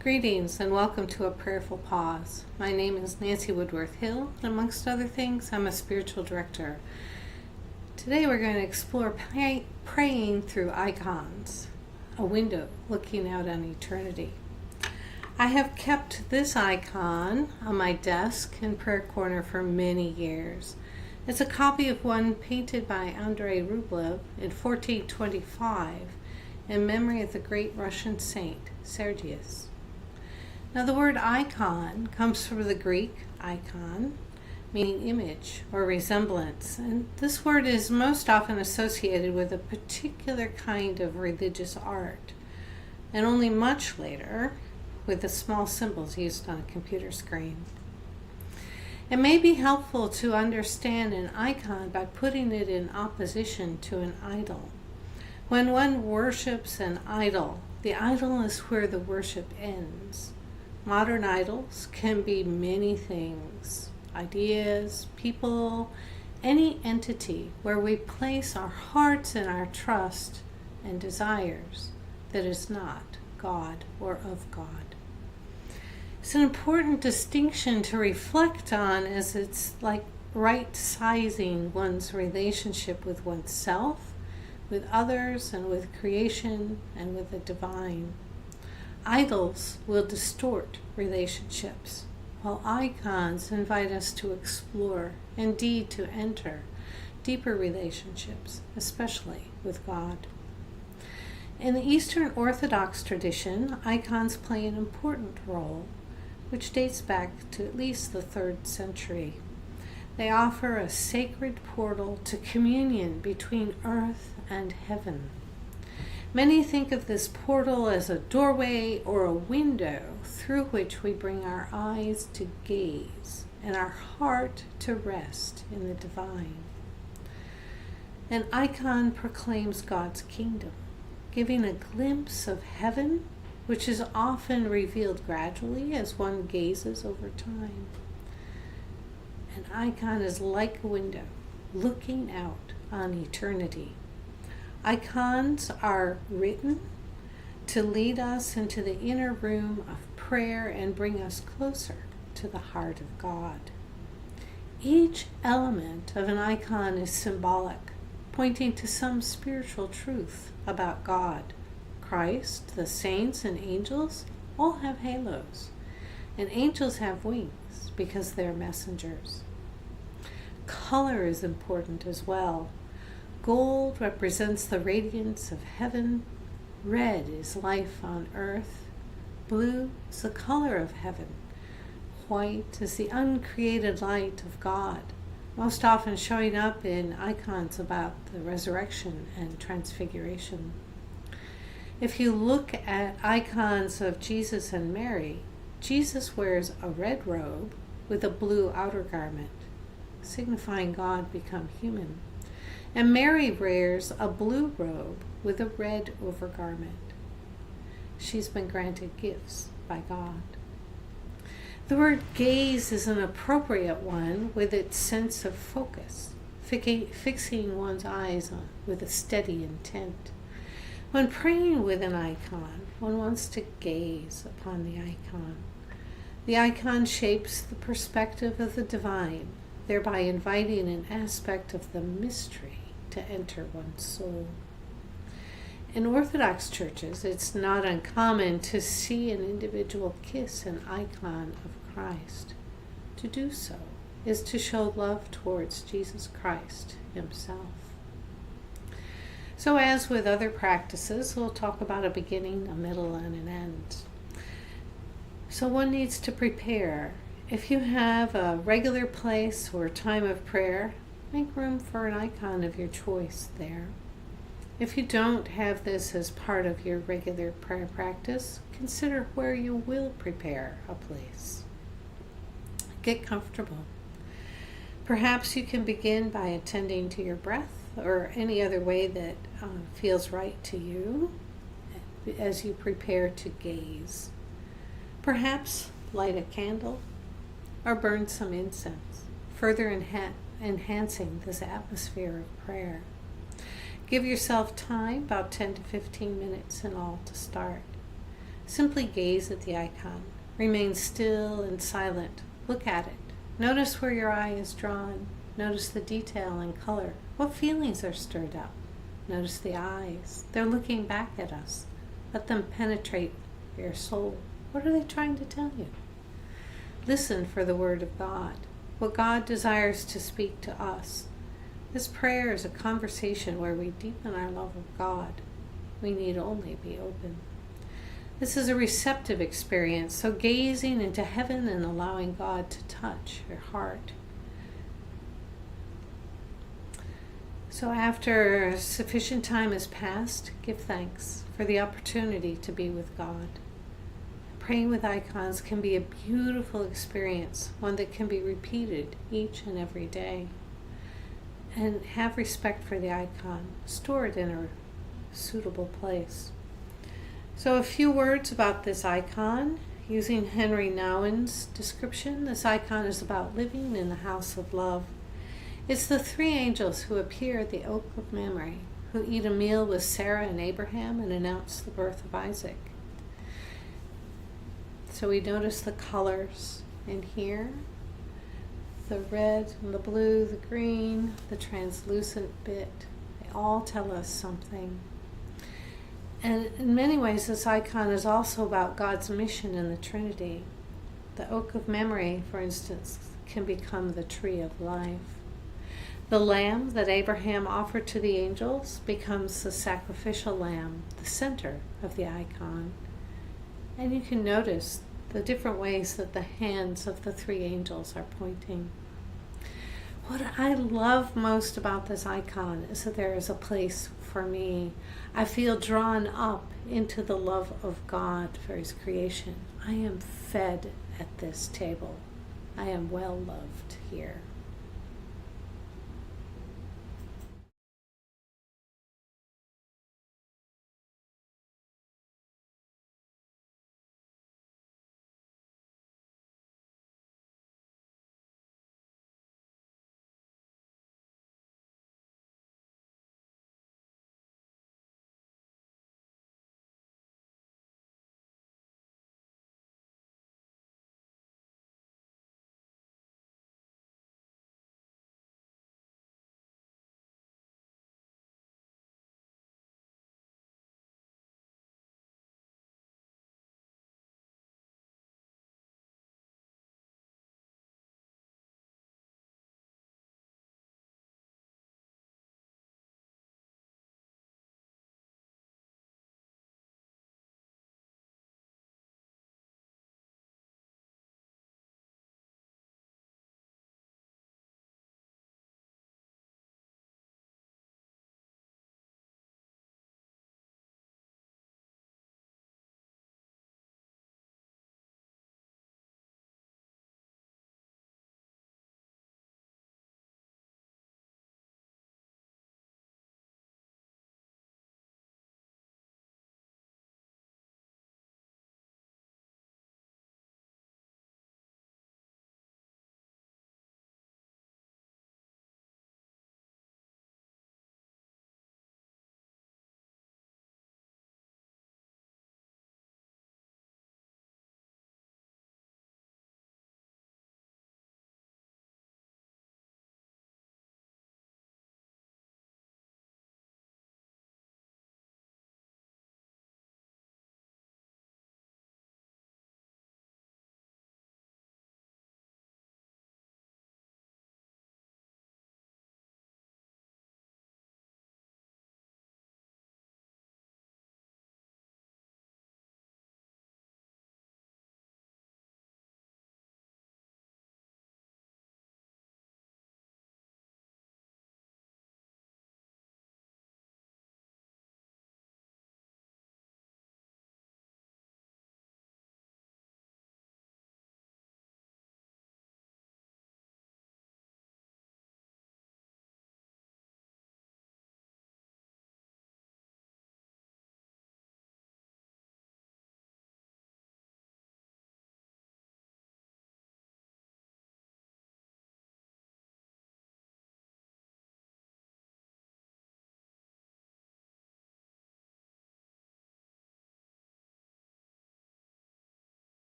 Greetings and welcome to a Prayerful Pause. My name is Nancy Woodworth-Hill, and amongst other things, I'm a spiritual director. Today we're going to explore praying through icons, a window looking out on eternity. I have kept this icon on my desk in prayer corner for many years. It's a copy of one painted by Andrei Rublev in 1425 in memory of the great Russian saint Sergius. Now the word icon comes from the Greek icon, meaning image or resemblance, and this word is most often associated with a particular kind of religious art, and only much later with the small symbols used on a computer screen. It may be helpful to understand an icon by putting it in opposition to an idol. When one worships an idol, the idol is where the worship ends. Modern idols can be many things: ideas, people, any entity where we place our hearts and our trust and desires that is not God or of God. It's an important distinction to reflect on, as it's like right-sizing one's relationship with oneself, with others, and with creation, and with the divine. Idols will distort relationships, while icons invite us to explore, indeed to enter, deeper relationships, especially with God. In the Eastern Orthodox tradition, icons play an important role, which dates back to at least the 3rd century. They offer a sacred portal to communion between earth and heaven. Many think of this portal as a doorway or a window through which we bring our eyes to gaze and our heart to rest in the divine. An icon proclaims God's kingdom, giving a glimpse of heaven, which is often revealed gradually as one gazes over time. An icon is like a window looking out on eternity. Icons are written to lead us into the inner room of prayer and bring us closer to the heart of God. Each element of an icon is symbolic, pointing to some spiritual truth about God. Christ, the saints, and angels all have halos, and angels have wings because they're messengers. Color is important as well. Gold represents the radiance of heaven. Red is life on earth. Blue is the color of heaven. White is the uncreated light of God, most often showing up in icons about the resurrection and transfiguration. If you look at icons of Jesus and Mary, Jesus wears a red robe with a blue outer garment, signifying God become human. And Mary wears a blue robe with a red overgarment. She's been granted gifts by God. The word gaze is an appropriate one with its sense of focus, fixing one's eyes on with a steady intent. When praying with an icon, one wants to gaze upon the icon. The icon shapes the perspective of the divine, thereby inviting an aspect of the mystery to enter one's soul. In Orthodox churches, it's not uncommon to see an individual kiss an icon of Christ. To do so is to show love towards Jesus Christ himself. So as with other practices, we'll talk about a beginning, a middle, and an end. So one needs to prepare. If you have a regular place or time of prayer, make room for an icon of your choice there. If you don't have this as part of your regular prayer practice, consider where you will prepare a place. Get comfortable. Perhaps you can begin by attending to your breath or any other way that feels right to you as you prepare to gaze. Perhaps light a candle or burn some incense, further enhancing this atmosphere of prayer. Give yourself time, about 10 to 15 minutes in all, to start. Simply gaze at the icon. Remain still and silent. Look at it. Notice where your eye is drawn. Notice the detail and color. What feelings are stirred up? Notice the eyes. They're looking back at us. Let them penetrate your soul. What are they trying to tell you? Listen for the word of God, what God desires to speak to us. This prayer is a conversation where we deepen our love of God. We need only be open. This is a receptive experience, so gazing into heaven and allowing God to touch your heart. So after sufficient time has passed, give thanks for the opportunity to be with God. Praying with icons can be a beautiful experience, one that can be repeated each and every day. And have respect for the icon. Store it in a suitable place. So a few words about this icon. Using Henry Nouwen's description, this icon is about living in the house of love. It's the three angels who appear at the Oak of Memory, who eat a meal with Sarah and Abraham and announce the birth of Isaac. So we notice the colors in here, the red and the blue, the green, the translucent bit. They all tell us something. And in many ways, this icon is also about God's mission in the Trinity. The Oak of Memory, for instance, can become the tree of life. The lamb that Abraham offered to the angels becomes the sacrificial lamb, the center of the icon. And you can notice the different ways that the hands of the three angels are pointing. What I love most about this icon is that there is a place for me. I feel drawn up into the love of God for His creation. I am fed at this table. I am well loved here.